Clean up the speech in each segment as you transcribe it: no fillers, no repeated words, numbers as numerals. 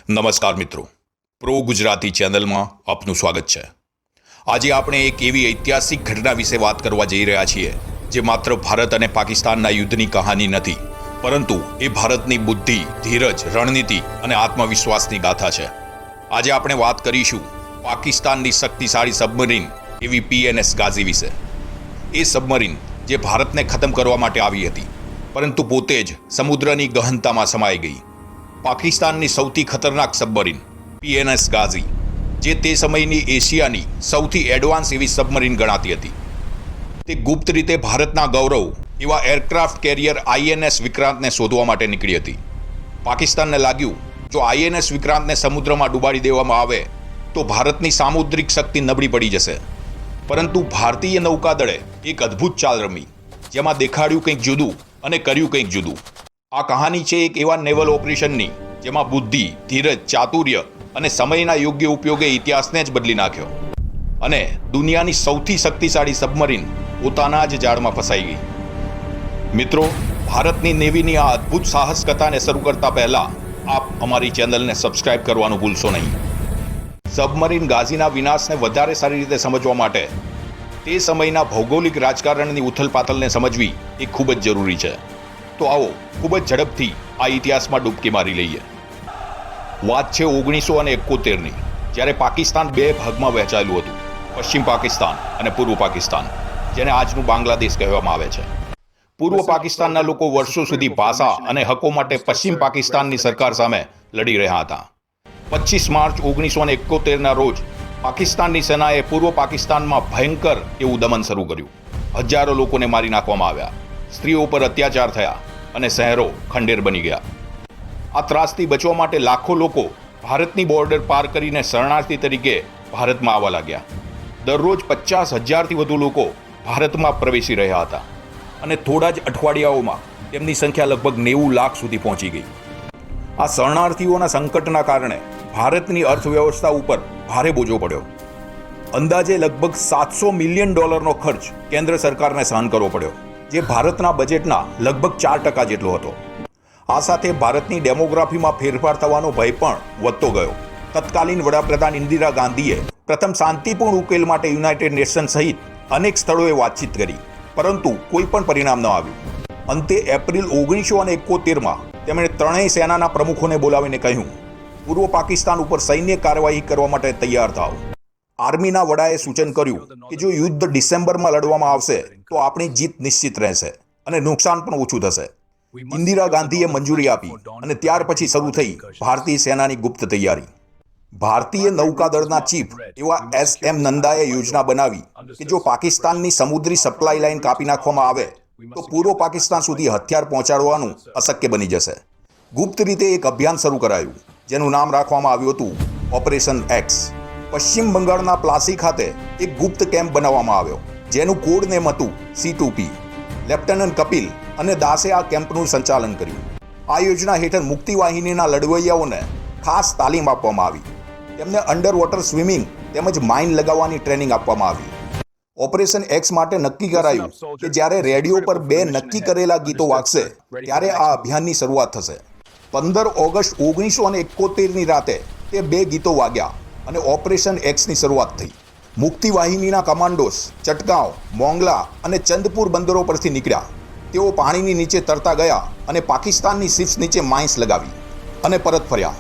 નમસ્કાર મિત્રો, પ્રો ગુજરાતી ચેનલમાં આપનું સ્વાગત છે। આજે આપણે એક એવી ઐતિહાસિક ઘટના વિશે વાત કરવા જઈ રહ્યા છીએ જે માત્ર ભારત અને પાકિસ્તાનના યુદ્ધની કહાની નથી, પરંતુ એ ભારતની બુદ્ધિ, ધીરજ, રણનીતિ અને આત્મવિશ્વાસની ગાથા છે। આજે આપણે વાત કરીશું પાકિસ્તાનની શક્તિશાળી સબમરીન એવી PNS ગાઝી વિશે। એ સબમરીન જે ભારતને ખતમ કરવા માટે આવી હતી, પરંતુ પોતે જ સમુદ્રની ગહનતામાં સમાઈ ગઈ। પાકિસ્તાનની સૌથી ખતરનાક સબમરીન PNS ગાઝી, જે તે સમયની એશિયાની સૌથી એડવાન્સ એવી સબમરીન ગણાતી હતી, તે ગુપ્ત રીતે ભારતના ગૌરવ એવા એરક્રાફ્ટ કેરિયર INS વિક્રાંતને શોધવા માટે નીકળી હતી। પાકિસ્તાનને લાગ્યું જો INS વિક્રાંતને સમુદ્રમાં ડૂબાડી દેવામાં આવે તો ભારતની સામુદ્રિક શક્તિ નબળી પડી જશે, પરંતુ ભારતીય નૌકાદળે એક અદ્ભુત ચાલ રમી, જેમાં દેખાડ્યું કંઈક જુદું અને કર્યું કંઈક જુદું। આ કહાની છે એક એવા નેવલ ઓપરેશનની જેમાં બુદ્ધિ, ધીરજ, ચાતુર્ય અને સમયના યોગ્ય ઉપયોગે ઇતિહાસને જ બદલી નાખ્યો અને દુનિયાની સૌથી શક્તિશાળી સબમરીન પોતાના જ જાળમાં ફસાઈ ગઈ। મિત્રો, ભારતની નેવીની આ અદ્ભુત સાહસ કથાને શરૂ કરતા પહેલા આપ અમારી ચેનલને સબસ્ક્રાઇબ કરવાનું ભૂલશો નહીં। સબમરીન ગાઝીના વિનાશને વધારે સારી રીતે સમજવા માટે તે સમયના ભૌગોલિક રાજકારણની ઉથલપાથલને સમજવી એ ખૂબ જ જરૂરી છે। તો આવો ખૂબ જ ઝડપથી આ ઇતિહાસમાં ડૂબકી મારી લઈએ। વાત છે 1971ની, જ્યારે પાકિસ્તાન બે ભાગમાં વહેંચાયેલું હતું, પશ્ચિમ પાકિસ્તાન અને પૂર્વ પાકિસ્તાન, જેને આજનું બાંગ્લાદેશ કહેવામાં આવે છે। પૂર્વ પાકિસ્તાનના લોકો વર્ષો સુધી ભાષા અને હકો માટે પશ્ચિમ પાકિસ્તાનની સરકાર સામે લડી રહ્યા હતા। 25 માર્ચ 1971ના રોજ પાકિસ્તાનની સેનાએ પૂર્વ પાકિસ્તાનમાં ભયંકર એવું દમન શરૂ કર્યું। હજારો લોકોને મારી નાખવામાં આવ્યા, સ્ત્રીઓ પર અત્યાચાર થયા અને શહેરો ખંડેર બની ગયા। આ ત્રાસથી બચવા માટે લાખો લોકો ભારતની બોર્ડર પાર કરીને શરણાર્થી તરીકે ભારતમાં આવવા લાગ્યા। દરરોજ 50,000થી વધુ લોકો ભારતમાં પ્રવેશી રહ્યા હતા અને થોડા જ અઠવાડિયાઓમાં તેમની સંખ્યા લગભગ 90 લાખ સુધી પહોંચી ગઈ। આ શરણાર્થીઓના સંકટના કારણે ભારતની અર્થવ્યવસ્થા ઉપર ભારે બોજો પડ્યો। અંદાજે લગભગ $700 મિલિયન ખર્ચ કેન્દ્ર સરકારને સહન કરવો પડ્યો, જે ભારતના બજેટના લગભગ 4% જેટલો હતો। આ સાથે ભારતની ડેમોગ્રાફીમાં ફેરફાર થવાનો ભય પણ વધતો ગયો। તત્કાલીન વડાપ્રધાન ઇન્દિરા ગાંધીએ પ્રથમ શાંતિપૂર્ણ ઉકેલ માટે યુનાઇટેડ નેશન સહિત અનેક સ્થળોએ વાતચીત કરી, પરંતુ કોઈ પણ પરિણામ ન આવ્યું। અંતે એપ્રિલ 1971માં તેમણે ત્રણેય સેનાના પ્રમુખોને બોલાવીને કહ્યું, પૂર્વ પાકિસ્તાન ઉપર સૈન્ય કાર્યવાહી કરવા માટે તૈયાર થાઓ। આર્મીના વડાએ સૂચન કર્યું કે જો યુદ્ધ ડિસેમ્બરમાં લડવામાં આવશે તો આપણી જીત નિશ્ચિત રહેશે અને નુકસાન પણ ઓછું થશે। ઇન્દિરા ગાંધીએ મંજૂરી આપી અને ત્યાર પછી શરૂ થઈ ભારતીય સેનાની ગુપ્ત તૈયારી। ભારતીય નૌકાદળના ચીફ એવા SM નંદાએ યોજના બનાવી કે જો પાકિસ્તાનની સમુદ્રી સપ્લાય લાઇન કાપી નાખવામાં આવે તો પૂર્વ પાકિસ્તાન સુધી હથિયાર પહોંચાડવાનું અશક્ય બની જશે। ગુપ્ત રીતે એક અભિયાન શરૂ કરાયું, જેનું નામ રાખવામાં આવ્યું હતું ઓપરેશન એક્સ। પશ્ચિમ બંગાળના પ્લાસી ખાતે એક ગુપ્ત કેમ્પ બનાવવામાં આવ્યો, જેનું કોડ નેમ હતું C2P। લેફ્ટનન્ટ કપિલ અને દાસે આ કેમ્પનું સંચાલન કર્યું। આ યોજના હેઠળ મુક્તિ વાહિનીના લડવૈયાઓને ખાસ તાલીમ આપવામાં આવી, તેમને અંડર વોટર સ્વિમિંગ તેમજ માઇન લગાવવાની ટ્રેનિંગ આપવામાં આવી। ઓપરેશન એક્સ માટે નક્કી કરાયું કે જ્યારે રેડિયો પર 2 નક્કી કરેલા ગીતો વાગશે ત્યારે આ અભિયાનની શરૂઆત થશે। 15 ઓગસ્ટ 1971ની રાતે તે 2 ગીતો વાગ્યા અને ઓપરેશન એક્સની શરૂઆત થઈ। મુક્તિ વાહિનીના કમાન્ડોસ ચટગાંવ, મોંગલા અને ચંદપુર બંદરો પરથી નીકળ્યા। તેઓ પાણીની નીચે તરતા ગયા અને પાકિસ્તાનની શિપ્સ નીચે માઇન્સ લગાવી અને પરત ફર્યા।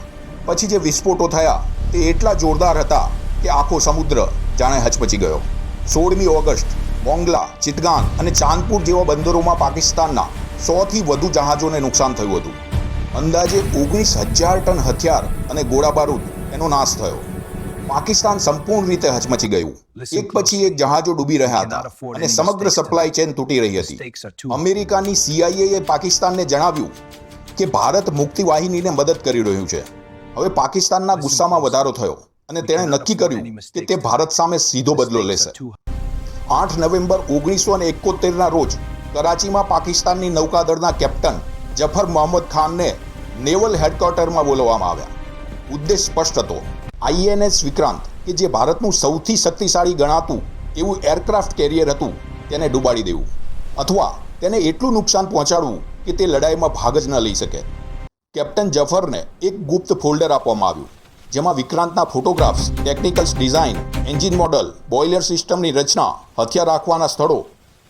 પછી જે વિસ્ફોટો થયા તે એટલા જોરદાર હતા કે આખો સમુદ્ર જાણે હચમચી ગયો। 16મી ઓગસ્ટ મોંગલા, ચિત્તગાંગ અને ચાંદપુર જેવા બંદરોમાં પાકિસ્તાનના 100થી વધુ જહાજોને નુકસાન થયું હતું। અંદાજે 19,000 ટન હથિયાર અને ગોળાબારૂદ એનો નાશ થયો। પાકિસ્તાન સંપૂર્ણ રીતે હચમચી ગયું। એક પછી એક જહાજો ડૂબી રહ્યા હતા અને સમગ્ર સપ્લાય ચેન તૂટી રહી હતી। અમેરિકાની CIAએ પાકિસ્તાનને જણાવ્યું કે ભારત મુક્તિ વાહિનીને મદદ કરી રહ્યું છે। હવે પાકિસ્તાનના ગુસ્સામાં વધારો થયો અને તેણે નક્કી કર્યું કે તે ભારત સામે સીધો બદલો લેશે। 8 નવેમ્બર 1971ના રોજ કરાચીમાં પાકિસ્તાનની નૌકાદળના કેપ્ટન જફર મોહમ્મદ ખાનને નેવલ હેડક્વાર્ટરમાં બોલાવવામાં આવ્યા। ઉદ્દેશ સ્પષ્ટ હતો, INS વિક્રાંત કે જે ભારતનું સૌથી શક્તિશાળી ગણાતું એવું એરક્રાફ્ટ કેરિયર હતું તેને ડૂબાડી દેવું, અથવા તેને એટલું નુકસાન પહોંચાડવું કે તે લડાઈમાં ભાગ જ ન લઈ શકે। કેપ્ટન જફરને એક ગુપ્ત ફોલ્ડર આપવામાં આવ્યું, જેમાં વિક્રાંતના photographs, technicals design, engine model, boiler સિસ્ટમની રચના, હથિયાર રાખવાના સ્થળો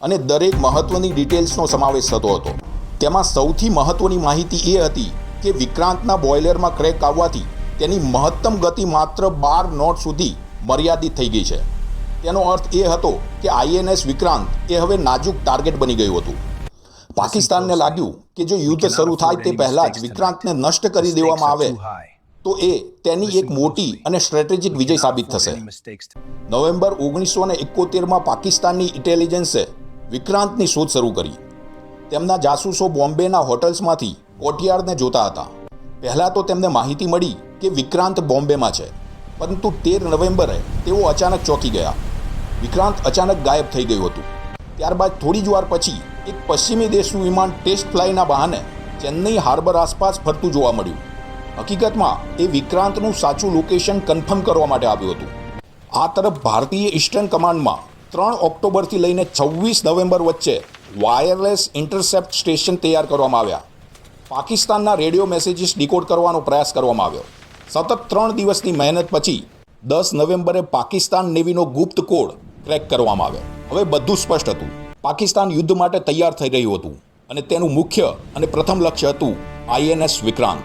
અને દરેક મહત્વની ડિટેલ્સનો સમાવેશ થતો હતો. તેમાં સૌથી મહત્વની માહિતી એ હતી કે વિક્રાંતના બોઇલરમાં ક્રેક આવવાથી તેની મહત્તમ ગતિ માત્ર 12 નોટ સુધી મર્યાદિત થઈ ગઈ છે. તેનો અર્થ એ હતો કે આઈએનએસ વિક્રાંત એ હવે નાજુક ટાર્ગેટ બની ગયું હતું. પાકિસ્તાનને લાગ્યું કે જો યુદ્ધ શરૂ થાય તે પહેલાં જ વિક્રાંતને નષ્ટ કરી દેવામાં આવે તો એ તેની એક મોટી અને સ્ટ્રેટેજિક વિજય સાબિત થશે. નવેમ્બર 1971માં પાકિસ્તાનની ઇન્ટેલિજન્સે વિક્રાંતની શોધ શરૂ કરી. તેમના જાસૂસો બોમ્બેના હોટલ્સમાંથી કોર્ટયાર્ડને જોતા હતા. પહેલાં તો તેમને માહિતી મળી કે વિક્રાંત બોમ્બેમાં છે, પરંતુ 13 નવેમ્બરે તેઓ અચાનક ચોંકી ગયા. વિક્રાંત અચાનક ગાયબ થઈ ગયું હતું. ત્યારબાદ થોડી જ વાર પછી એક પશ્ચિમી દેશનું વિમાન ટેસ્ટ ફ્લાયના બહાને ચેન્નઈ હાર્બર આસપાસ ફરતું જોવા મળ્યું. હકીકતમાં એ વિક્રાંતનું સાચું લોકેશન કન્ફર્મ કરવા માટે આવ્યું હતું. આ તરફ ભારતીય ઈસ્ટર્ન કમાન્ડમાં 3 ઓક્ટોબરથી લઈને 26 નવેમ્બર વચ્ચે વાયરલેસ ઇન્ટરસેપ્ટ સ્ટેશન તૈયાર કરવામાં આવ્યા. પાકિસ્તાનના રેડિયો મેસેજીસ ડીકોડ કરવાનો પ્રયાસ કરવામાં આવ્યો. સતત 3 દિવસની મહેનત પછી 10 નવેમ્બરે પાકિસ્તાન નેવીનો ગુપ્ત કોડ ક્રેક કરવામાં આવ્યો. હવે બધું સ્પષ્ટ હતું. પાકિસ્તાન યુદ્ધ માટે તૈયાર થઈ રહ્યું હતું અને તેનું મુખ્ય અને પ્રથમ લક્ષ્ય હતું આઈએનએસ વિક્રાંત.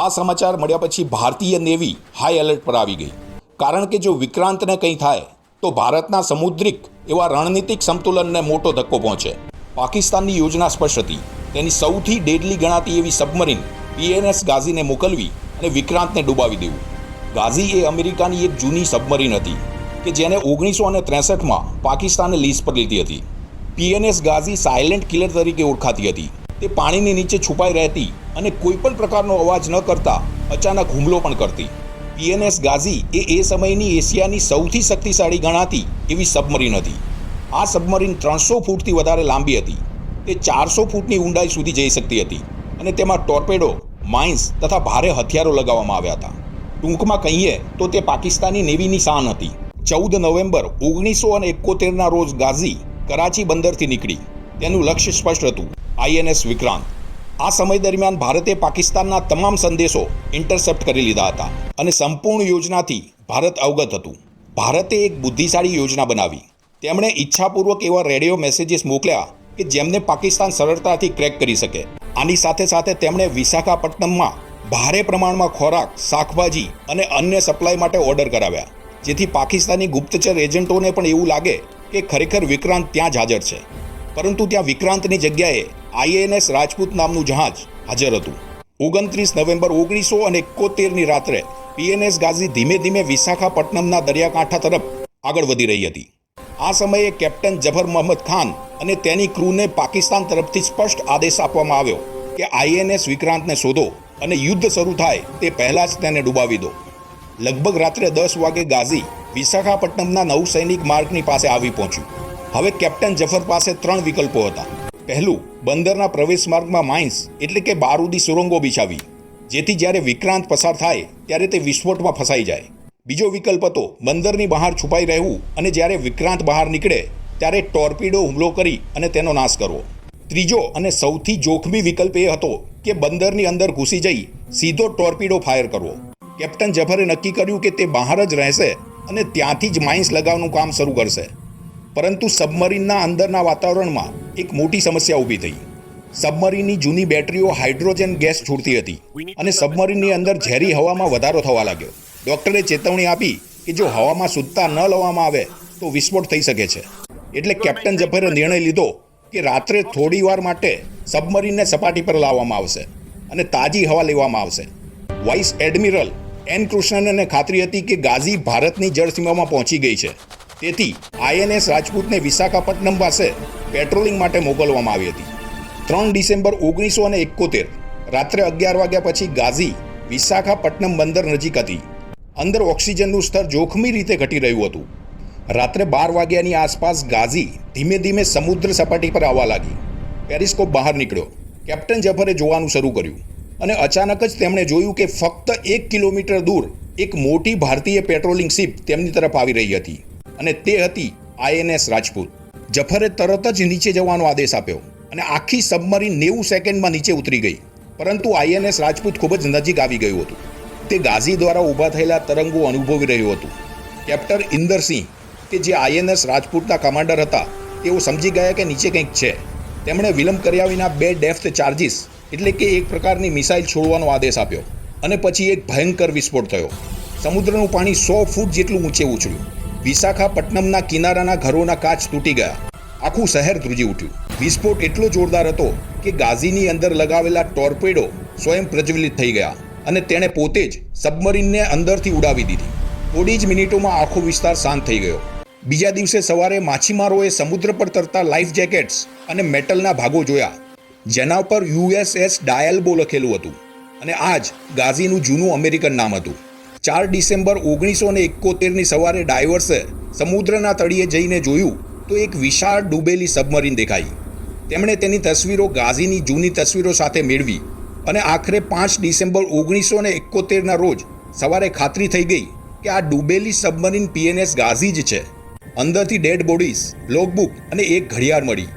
આ સમાચાર મળ્યા પછી ભારતીય નેવી હાઈ એલર્ટ પર આવી ગઈ, કારણ કે જો વિક્રાંતને કંઈ થાય તો ભારતના સમુદ્રિક એવા રણનીતિક સંતુલનને મોટો ધક્કો પહોંચે. પાકિસ્તાનની યોજના સ્પષ્ટ હતી. તેની સૌથી ડેડલી ગણાતી એવી સબમરીન PNS ગાઝીને મોકલવી અને વિક્રાંતને ડૂબાવી દેવું. ગાઝી એ અમેરિકાની એક જૂની સબમરીન હતી કે જેને 1963માં પાકિસ્તાને લીઝ પર લીધી હતી. PNS ગાઝી સાયલેન્ટ કિલર તરીકે ઓળખાતી હતી. તે પાણીની નીચે છુપાઈ રહેતી અને કોઈપણ પ્રકારનો અવાજ ન કરતા અચાનક હુમલો પણ કરતી. PNS ગાઝી એ સમયની એશિયાની સૌથી શક્તિશાળી ગણાતી એવી સબમરીન હતી. આ સબમરીન 300 ફૂટથી વધારે લાંબી હતી. તે 400 ફૂટની ઊંડાઈ સુધી જઈ શકતી હતી અને તેમાં ટોર્પેડો, માઇન્સ તથા ભારે હથિયારો લગાવવામાં આવ્યા હતા. ટૂંકમાં કહીએ તો તે પાકિસ્તાની નેવીની શાન હતી. 14 નવેમ્બર 1971ના રોજ ગાઝી કરાચી બંદરથી નીકળી. તેનું લક્ષ્ય સ્પષ્ટ હતું, આઈએનએસ વિક્રાંત. આ સમય દરમિયાન ભારતે પાકિસ્તાનના તમામ સંદેશો ઇન્ટરસેપ્ટ કરી લીધા હતા અને સંપૂર્ણ યોજનાથી ભારત અવગત હતું. ભારતે એક બુદ્ધિશાળી યોજના બનાવી. તેમણે ઈચ્છાપૂર્વક એવા રેડિયો મેસેજીસ મોકલ્યા કે જેમને પાકિસ્તાન સરળતાથી ક્રેક કરી શકે. આની સાથે સાથે તેમણે વિશાખાપટ્ટનમમાં ભારે પ્રમાણમાં ખોરાક, શાકભાજી અને અન્ય સપ્લાય માટે ઓર્ડર કરાવ્યા, જેથી પાકિસ્તાની ગુપ્તચર એજન્ટોને પણ એવું લાગે કે ખરેખર વિક્રાંત ત્યાં જ હાજર છે. પરંતુ ત્યાં વિક્રાંતની જગ્યાએ આઈએનએસ રાજપૂત નામનું જહાજ હાજર હતું. 29 નવેમ્બર 1971ની રાત્રે PNS ગાઝી ધીમે ધીમે વિશાખાપટ્ટનમના દરિયાકાંઠા તરફ આગળ વધી રહી હતી. આ સમયે કેપ્ટન જફર મોહમ્મદ ખાન અને તેની ક્રૂને પાકિસ્તાન તરફથી સ્પષ્ટ આદેશ આપવામાં આવ્યો કે આઈએનએસ વિક્રાંતને શોધો અને યુદ્ધ શરૂ થાય તે પહેલાં જ તેને ડૂબાવી દો. લગભગ રાત્રે 10 વાગે ગાઝી વિશાખાપટ્ટનમના નૌસૈનિક માર્ગની પાસે આવી પહોંચ્યું. હવે કેપ્ટન જફર પાસે 3 વિકલ્પો હતા. પહેલું, બંદરના પ્રવેશ માર્ગમાં માઇન્સ એટલે કે બારૂદી સુરંગો બિછાવી, જેથી જ્યારે વિક્રાંત પસાર થાય ત્યારે તે વિસ્ફોટમાં ફસાઈ જાય. બીજો વિકલ્પ હતો બંદરની બહાર છુપાઈ રહેવું અને જ્યારે વિક્રાંત બહાર નીકળે ત્યારે ટોર્પીડો હુમલો કરી અને તેનો નાશ કરવો. ત્રીજો અને સૌથી જોખમી વિકલ્પ એ હતો કે બંદરની અંદર ઘૂસી જઈ સીધો ટોર્પીડો ફાયર કરવો. કેપ્ટન જફરે નક્કી કર્યું કે તે બહાર જ રહેશે અને ત્યાંથી જ માઇન્સ લગાવવાનું કામ શરૂ કરશે. પરંતુ સબમરીનના અંદરના વાતાવરણમાં એક મોટી સમસ્યા ઊભી થઈ. સબમરીનની જૂની બેટરીઓ હાઇડ્રોજન ગેસ છોડતી હતી અને સબમરીનની અંદર ઝેરી હવામાં વધારો થવા લાગ્યો. ડૉક્ટરે ચેતવણી આપી કે જો હવામાં શુદ્ધતા ન લેવામાં આવે તો વિસ્ફોટ થઈ શકે છે. એટલે કેપ્ટન જફરે નિર્ણય લીધો કે રાત્રે થોડી વાર માટે સબમરીનને સપાટી પર લાવવામાં આવશે અને તાજી હવા લેવામાં આવશે. વાઇસ એડમિરલ એન કૃષ્ણનને ખાતરી હતી કે ગાઝી ભારતની જળસીમામાં પહોંચી ગઈ છે. તેથી આઈએનએસ રાજપૂતને વિશાખાપટ્ટનમ પાસે પેટ્રોલિંગ માટે મોકલવામાં આવી હતી. 3 ડિસેમ્બર 1971 રાત્રે 11 વાગ્યા પછી ગાઝી વિશાખાપટ્ટનમ બંદર નજીક હતી. અંદર ઓક્સિજનનું સ્તર જોખમી રીતે ઘટી રહ્યું હતું. રાત્રે 12 વાગ્યાની આસપાસ ગાઝી ધીમે ધીમે સમુદ્ર સપાટી પર આવવા લાગી. પેરિસ્કોપ બહાર નીકળ્યો. કેપ્ટન જફરે જોવાનું શરૂ કર્યું અને અચાનક જ તેમણે જોયું કે ફક્ત 1 કિલોમીટર દૂર એક મોટી ભારતીય પેટ્રોલિંગ શિપ તેમની તરફ આવી રહી હતી અને તે હતી આઈએનએસ રાજપૂત. જફરે તરત જ નીચે જવાનો આદેશ આપ્યો અને આખી સબમરીન 90 સેકન્ડમાં નીચે ઉતરી ગઈ. પરંતુ આઈએનએસ રાજપૂત ખૂબ જ નજીક આવી ગયું હતું. તે ગાઝી દ્વારા ઊભા થયેલા તરંગો અનુભવી રહ્યું હતું. કેપ્ટન ઇન્દરસિંહ કે જે આઈએનએસ રાજપૂતના કમાન્ડર હતા, તેઓ સમજી ગયા કે નીચે કંઈક છે. તેમણે વિલંબ કર્યા વિના 2 ડેપ્થ ચાર્જીસ એટલે કે એક પ્રકારની મિસાઇલ છોડવાનો આદેશ આપ્યો અને પછી એક ભયંકર વિસ્ફોટ થયો. સમુદ્રનું પાણી 100 ફૂટ જેટલું ઊંચે ઉછળ્યું. વિશાખાપટ્ટનમના કિનારાના ઘરોના કાચ તૂટી ગયા. આખું શહેર ધ્રુજી ઉઠ્યું. વિસ્ફોટ એટલો જોરદાર હતો કે ગાઝીની અંદર લગાવેલા ટોર્પેડો સ્વયં પ્રજ્વલિત થઈ ગયા અને તેણે પોતે જ સબમરીનને અંદરથી ઉડાવી દીધી. થોડી જ મિનિટોમાં આખો વિસ્તાર શાંત થઈ ગયો. બીજા દિવસે સવારે માછીમારોએ સમુદ્ર પર તરતા લાઈફ જેકેટ્સ અને મેટલના ભાગો જોયા, જેના પર USS ડાયલ્બો લખેલું હતું અને આ જ ગાઝીનું જૂનું અમેરિકન નામ હતું. 4 ડિસેમ્બર 1971ની સવારે ડાયવર્સે સમુદ્રના તળિયે જઈને જોયું તો એક વિશાળ ડૂબેલી સબમરીન દેખાઈ. તેમણે તેની તસવીરો ગાઝીની જૂની તસવીરો સાથે મેળવી અને આખરે 5 ડિસેમ્બર 1971ના રોજ સવારે ખાતરી થઈ ગઈ કે આ ડૂબેલી સબમરીન PNS ગાઝી જ છે. અંદરથી ડેડ બોડીઝ, લોગબુક અને એક ઘડિયાળ મળી,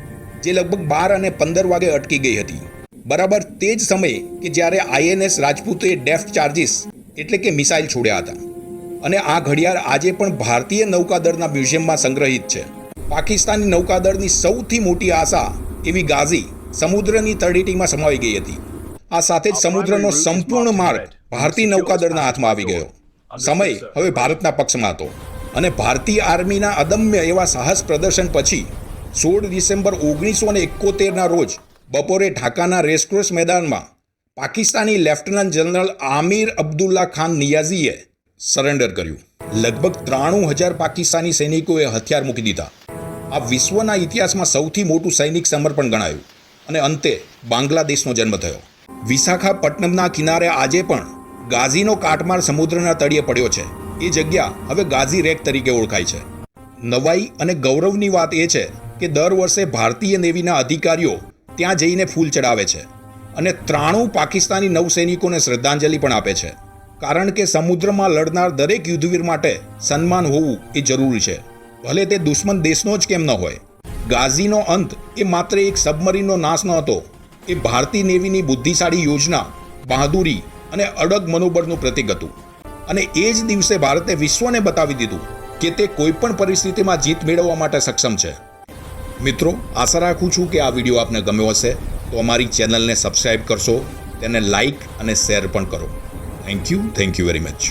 જે લગભગ 12 અને 15 વાગે અટકી ગઈ હતી. બરાબર તે જ સમયે કે જ્યારે આઈએનએસ રાજપૂતે ડેપ્થ ચાર્જીસ એટલે કે મિસાઇલ છોડ્યા હતા. અને આ ઘડિયાળ આજે પણ ભારતીય નૌકાદળના મ્યુઝિયમમાં સંગ્રહિત છે. પાકિસ્તાની નૌકાદળની સૌથી મોટી આશા એવી ગાઝી સમુદ્રની તળેટીમાં સમાઈ ગઈ હતી. આ સાથે જ સમુદ્રનો સંપૂર્ણ માર્ગ ભારતીય નૌકાદળના હાથમાં આવી ગયો. સમય હવે ભારતના પક્ષમાં હતો અને ભારતીય આર્મીના અદમ્ય એવા સાહસ પ્રદર્શન પછી 16 ડિસેમ્બર 1971ના રોજ બપોરે ઢાકાના રેસકોર્સ મેદાનમાં પાકિસ્તાની લેફ્ટનન્ટ જનરલ આમિર અબ્દુલ્લા ખાન નિયાઝીએ સરેન્ડર કર્યું. લગભગ 93,000 પાકિસ્તાની સૈનિકોએ હથિયાર મૂકી દીધા. આ વિશ્વના ઇતિહાસમાં સૌથી મોટું સૈનિક સમર્પણ ગણાયું અને અંતે બાંગ્લાદેશનો જન્મ થયો. વિશાખાપટ્ટનમના કિનારે આજે પણ ગાઝીનો કાટમાળ સમુદ્રના તળિયે પડ્યો છે. એ જગ્યા હવે ગાઝી રેક તરીકે ઓળખાય છે. નવાઈ અને ગૌરવની વાત એ છે કે દર વર્ષે ભારતીય નેવીના અધિકારીઓ ત્યાં જઈને ફૂલ ચડાવે છે અને 93 પાકિસ્તાની નૌસૈનિકોને શ્રદ્ધાંજલિ પણ આપે છે. કારણ કે સમુદ્રમાં લડનાર દરેક યુદ્ધવીર માટે સન્માન હોવું એ જરૂરી છે, ભલે તે દુશ્મન દેશનો જ કેમ ન હોય. ગાઝીનો અંત એ માત્ર એક સબમરીનનો નાશ ન હતો, એ ભારતીય નેવીની બુદ્ધિશાળી યોજના, બહાદુરી અને અડગ મનોબળનું પ્રતીક હતું. અને એ જ દિવસે ભારતે વિશ્વને બતાવી દીધું કે તે કોઈપણ પરિસ્થિતિમાં જીત મેળવવા માટે સક્ષમ છે. મિત્રો, આશા રાખું છું કે આ વિડીયો આપને ગમ્યો હશે, તો અમારી ચેનલને સબસ્ક્રાઈબ કરશો, તેને લાઈક અને શેર પણ કરો. Thank you very much.